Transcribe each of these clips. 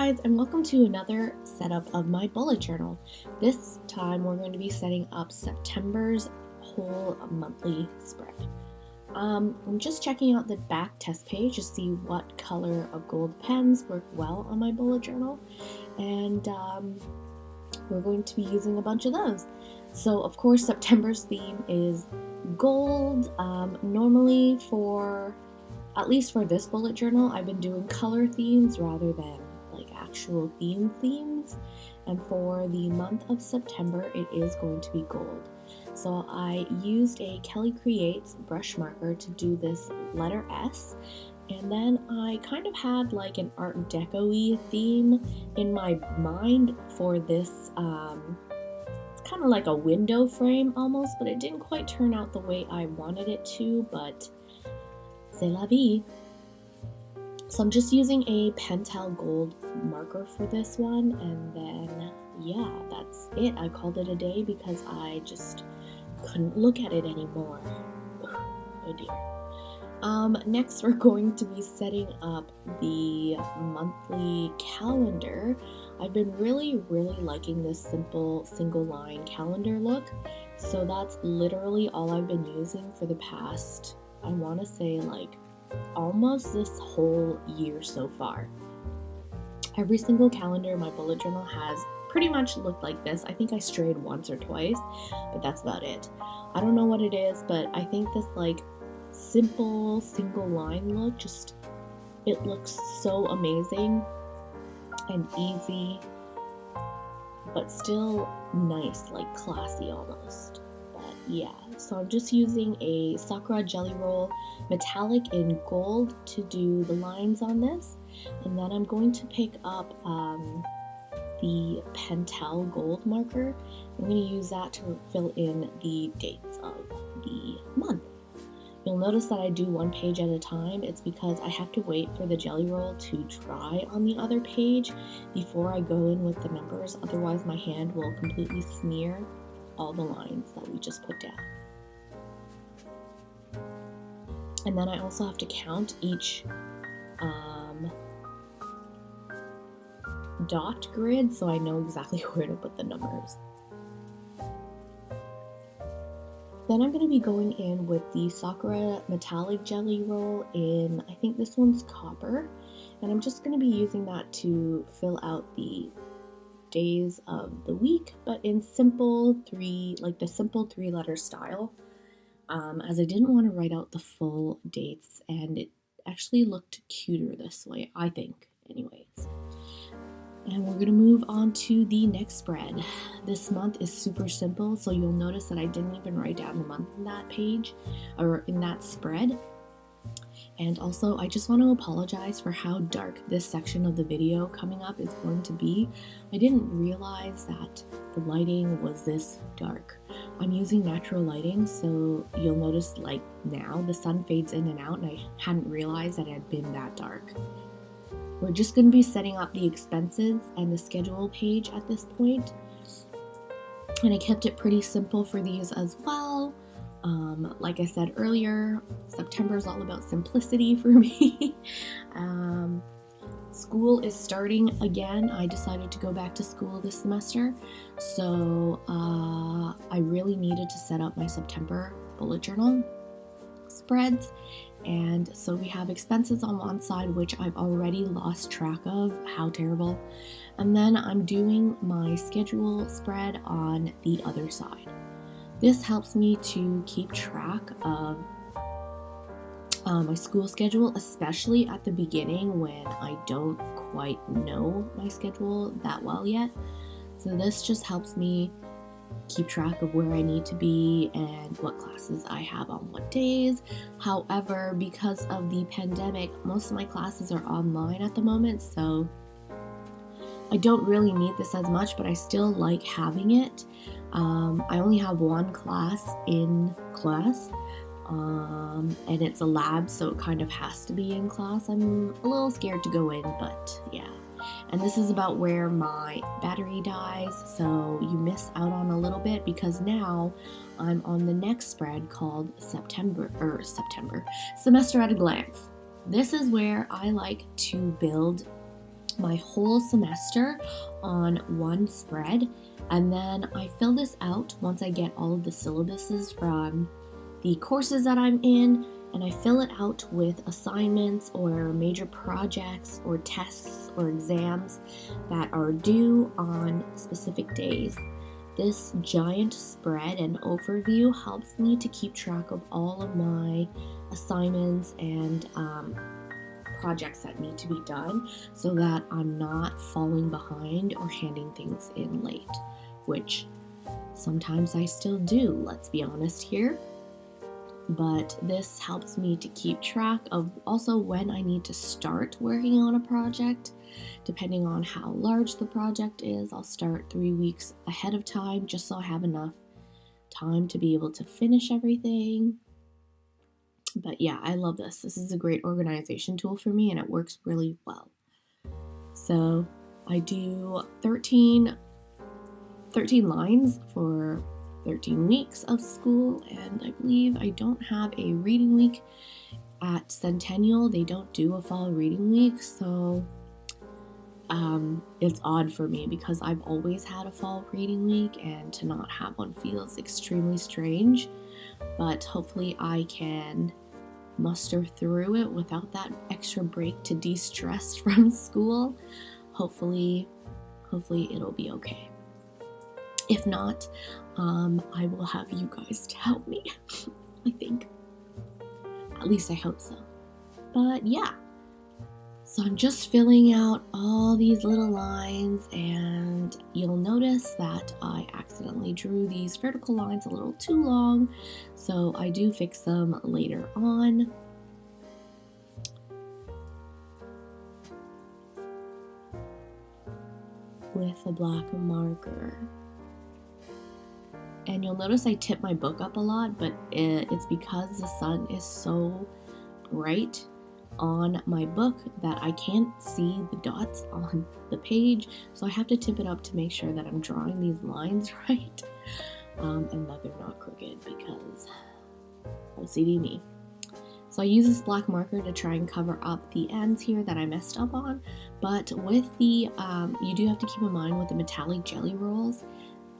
guys, and welcome to another setup of my bullet journal. This time we're going to be setting up September's whole monthly spread. I'm just checking out the back test page to see what color of gold pens work well on my bullet journal, and we're going to be using a bunch of those. So of course September's theme is gold. Normally at least for this bullet journal, I've been doing color themes rather than like actual themes. And for the month of September, it is going to be gold. So I used a Kelly Creates brush marker to do this letter S. And then I kind of had like an Art Deco-y theme in my mind for this. It's kind of like a window frame almost, but it didn't quite turn out the way I wanted it to, but c'est la vie. So I'm just using a Pentel gold marker for this one, and then yeah, that's it. I called it a day because I just couldn't look at it anymore. Oh dear. Next we're going to be setting up the monthly calendar. I've been really liking this simple single line calendar look, so that's literally all I've been using for the past, I want to say like almost this whole year so far. Every single calendar my bullet journal has pretty much looked like this. I think I strayed once or twice, but that's about it. I don't know what it is, but I think this like simple single line look it looks so amazing and easy, but still nice, like classy almost. Yeah, so I'm just using a Sakura Jelly Roll metallic in gold to do the lines on this, and then I'm going to pick up the Pentel gold marker. I'm going to use that to fill in the dates of the month. You'll notice that I do one page at a time. It's because I have to wait for the jelly roll to dry on the other page before I go in with the numbers, otherwise my hand will completely smear all the lines that we just put down. And then I also have to count each dot grid so I know exactly where to put the numbers. Then I'm going to be going in with the Sakura metallic jelly roll in, I think this one's copper, and I'm just going to be using that to fill out the days of the week, but in the simple 3-letter style, as I didn't want to write out the full dates, and it actually looked cuter this way, I think, anyways. And we're going to move on to the next spread. This month is super simple, so you'll notice that I didn't even write down the month in that page, or in that spread. And also, I just want to apologize for how dark this section of the video coming up is going to be. I didn't realize that the lighting was this dark. I'm using natural lighting, so you'll notice like now the sun fades in and out, and I hadn't realized that it had been that dark. We're just going to be setting up the expenses and the schedule page at this point. And I kept it pretty simple for these as well. Like I said earlier, September is all about simplicity for me. School is starting again. I decided to go back to school this semester, so I really needed to set up my September bullet journal spreads. And so we have expenses on one side, which I've already lost track of, how terrible. And then I'm doing my schedule spread on the other side. This helps me to keep track of my school schedule, especially at the beginning when I don't quite know my schedule that well yet. So this just helps me keep track of where I need to be and what classes I have on what days. However, because of the pandemic, most of my classes are online at the moment, so I don't really need this as much, but I still like having it. I only have one class in class, and it's a lab, so it kind of has to be in class. I'm a little scared to go in, but yeah. And this is about where my battery dies, so you miss out on a little bit because now I'm on the next spread called Semester at a Glance. This is where I like to build my whole semester on one spread, and then I fill this out once I get all of the syllabuses from the courses that I'm in, and I fill it out with assignments or major projects or tests or exams that are due on specific days. This giant spread and overview helps me to keep track of all of my assignments and projects that need to be done so that I'm not falling behind or handing things in late, which sometimes I still do, let's be honest here. But this helps me to keep track of also when I need to start working on a project. Depending on how large the project is, I'll start 3 weeks ahead of time just so I have enough time to be able to finish everything. But yeah, I love this. This is a great organization tool for me and it works really well. So I do 13 lines for 13 weeks of school, and I believe I don't have a reading week at Centennial. They don't do a fall reading week, so it's odd for me because I've always had a fall reading week, and to not have one feels extremely strange, but hopefully I can muster through it without that extra break to de-stress from school. Hopefully it'll be okay. If not, I will have you guys to help me, I think. At least I hope so. But yeah, so I'm just filling out all these little lines, and you'll notice that I accidentally drew these vertical lines a little too long, so I do fix them later on. With a black marker. And you'll notice I tip my book up a lot, but it's because the sun is so bright on my book that I can't see the dots on the page, so I have to tip it up to make sure that I'm drawing these lines right, and that they're not crooked because OCD me. So I use this black marker to try and cover up the ends here that I messed up on, but with the, you do have to keep in mind with the metallic jelly rolls,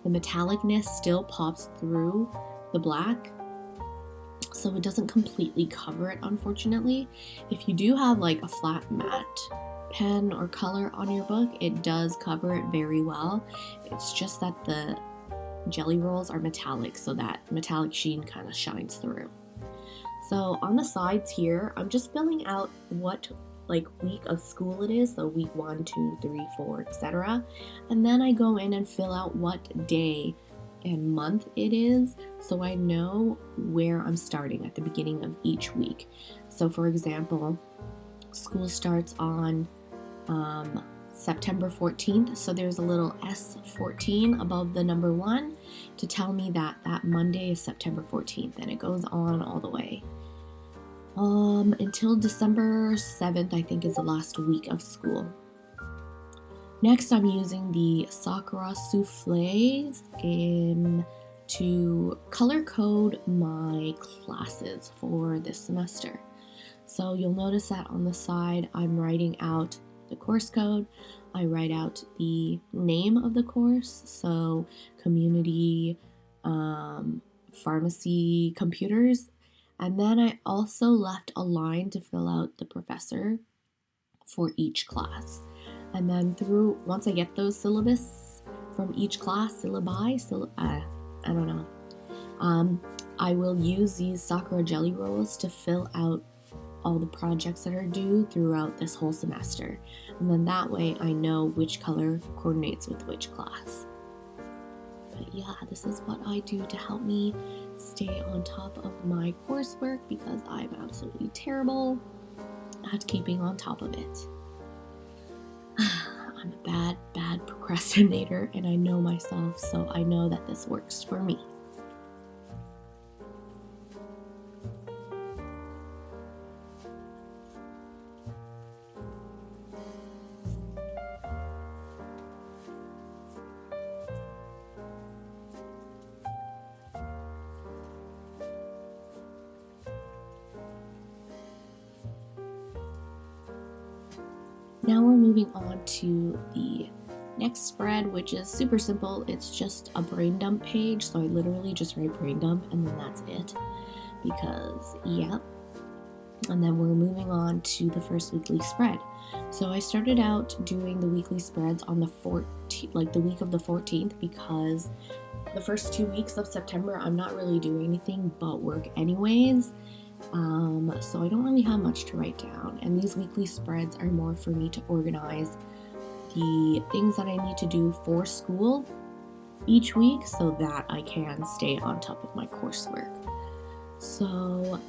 the metallicness still pops through the black, so it doesn't completely cover it, unfortunately. If you do have like a flat matte pen or color on your book, it does cover it very well. It's just that the jelly rolls are metallic, so that metallic sheen kind of shines through. So on the sides here, I'm just filling out what like week of school it is, so week 1, 2, 3, 4, etc. And then I go in and fill out what day and month it is, so I know where I'm starting at the beginning of each week. So for example, school starts on September 14th, so there's a little S14 above the number 1 to tell me that that Monday is September 14th, and it goes on all the way until December 7th, I think, is the last week of school. Next, I'm using the Sakura soufflés to color code my classes for this semester. So you'll notice that on the side, I'm writing out the course code. I write out the name of the course, so community, pharmacy, computers. And then I also left a line to fill out the professor for each class. And then once I get those syllabus from each class, I will use these Sakura jelly rolls to fill out all the projects that are due throughout this whole semester. And then that way I know which color coordinates with which class. But yeah, this is what I do to help me stay on top of my coursework because I'm absolutely terrible at keeping on top of it. I'm a bad procrastinator, and I know myself, so I know that this works for me. Now we're moving on to the next spread, which is super simple. It's just a brain dump page, so I literally just write brain dump and then that's it, because yeah. And then we're moving on to the first weekly spread. So I started out doing the weekly spreads on the 14th, like the week of the 14th, because the first 2 weeks of September I'm not really doing anything but work anyways. So I don't really have much to write down, and these weekly spreads are more for me to organize the things that I need to do for school each week so that I can stay on top of my coursework. So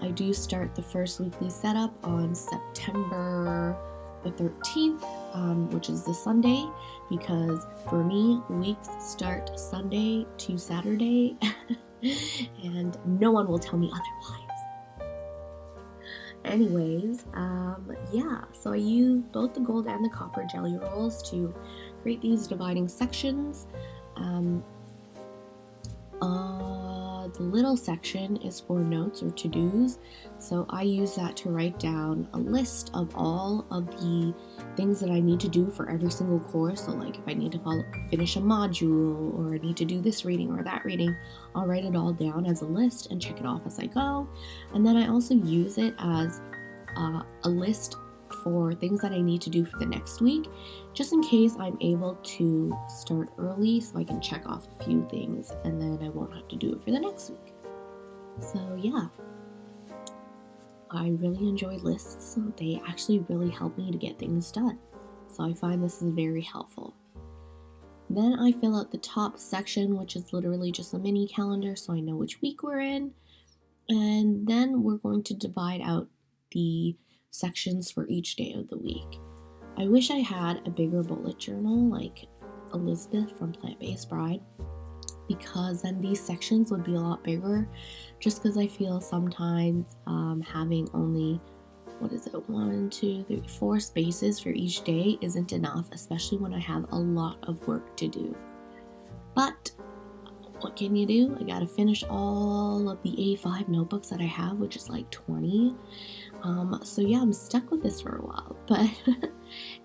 I do start the first weekly setup on September the 13th, which is the Sunday, because for me, weeks start Sunday to Saturday, and no one will tell me otherwise. Anyways, yeah, so I use both the gold and the copper jelly rolls to create these dividing sections. The little section is for notes or to-dos, so I use that to write down a list of all of the things that I need to do for every single course. So like if I need to finish a module, or I need to do this reading or that reading, I'll write it all down as a list and check it off as I go. And then I also use it as a list for things that I need to do for the next week, just in case I'm able to start early so I can check off a few things and then I won't have to do it for the next week. So yeah, I really enjoy lists. They actually really help me to get things done. So I find this is very helpful. Then I fill out the top section, which is literally just a mini calendar so I know which week we're in. And then we're going to divide out the sections for each day of the week. I wish I had a bigger bullet journal like Elizabeth from Plant-Based Bride, because then these sections would be a lot bigger, just because I feel sometimes having only 1, 2, 3, 4 spaces for each day isn't enough, especially when I have a lot of work to do. But what can you do? I gotta finish all of the A5 notebooks that I have, which is like 20. So yeah, I'm stuck with this for a while. But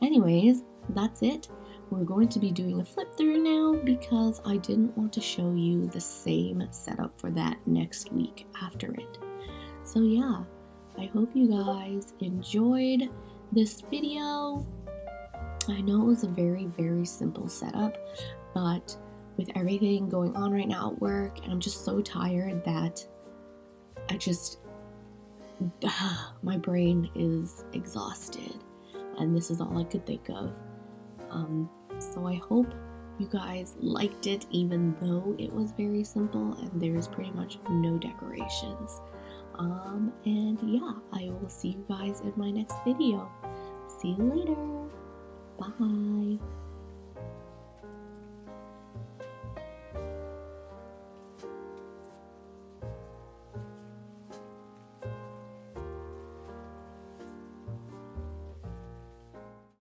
anyways, that's it. We're going to be doing a flip through now because I didn't want to show you the same setup for that next week after it. So yeah, I hope you guys enjoyed this video. I know it was a very, very simple setup, but with everything going on right now at work, and I'm just so tired that my brain is exhausted, and this is all I could think of. So I hope you guys liked it, even though it was very simple and there's pretty much no decorations. And yeah, I will see you guys in my next video. See you later. Bye.